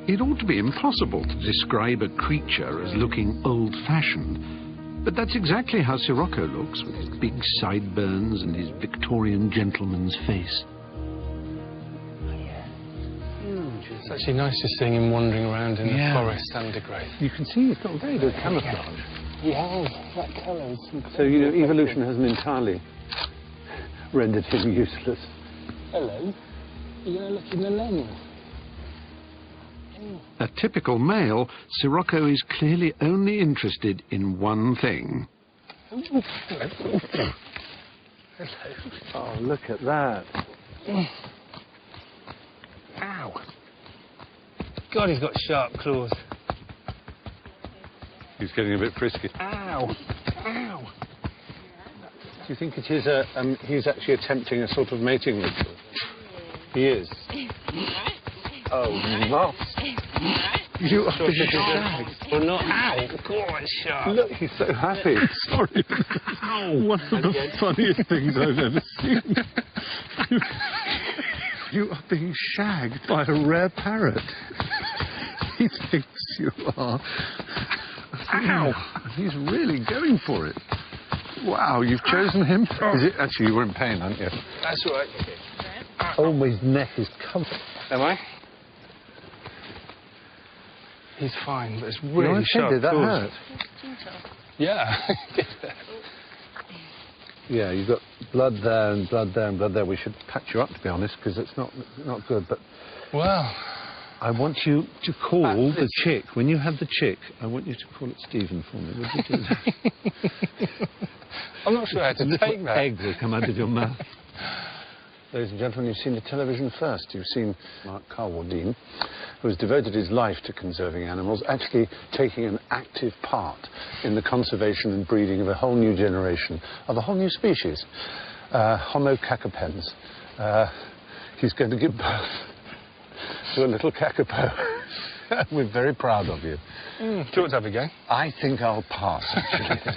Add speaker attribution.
Speaker 1: It ought to be impossible to describe a creature as looking old-fashioned, but that's exactly how Sirocco looks, with his big sideburns and his Victorian gentleman's face.
Speaker 2: It's actually nice just seeing him wandering around in the forest undergrowth.
Speaker 3: You can see he's got very good camouflage.
Speaker 2: Yeah, that colour is
Speaker 3: So, you know, evolution hasn't entirely rendered him useless.
Speaker 2: Hello. You're going to look in the lens.
Speaker 1: A typical male, Sirocco is clearly only interested in one thing.
Speaker 2: Hello.
Speaker 3: Oh, look at that.
Speaker 2: Ow. God, he's got sharp claws.
Speaker 3: He's getting a bit frisky.
Speaker 2: Ow. Ow.
Speaker 3: Do you think it is he's actually attempting a sort of mating ritual? He is. Oh, nuts. You are being shagged.
Speaker 2: Well, not ow. God, it's sharp.
Speaker 3: Look, he's so happy. Sorry. One of the funniest things I've ever seen. You are being shagged by a rare parrot. He thinks you are. Ow! He's really going for it. Wow, you've chosen him? Is it, actually, you were in pain, aren't you?
Speaker 2: That's right.
Speaker 3: Oh, his neck is covered.
Speaker 2: Am I? He's fine, but it's really sharp.
Speaker 3: Did that hurt?
Speaker 2: Yeah.
Speaker 3: Yeah, you've got blood there and blood there and blood there. We should patch you up, to be honest, because it's not good. But
Speaker 2: well,
Speaker 3: I want you to call the chick. When you have the chick, I want you to call it Stephen for me. Would you do that?
Speaker 2: I'm not sure how to take that.
Speaker 3: Egg will come out of your mouth. Ladies and gentlemen, you've seen the television first. You've seen Mark Carwardine, who has devoted his life to conserving animals, actually taking an active part in the conservation and breeding of a whole new generation, of a whole new species, Homo cacapens. He's going to give birth to a little kakapo. We're very proud of you.
Speaker 2: Do you want to have a go?
Speaker 3: I think I'll pass, actually.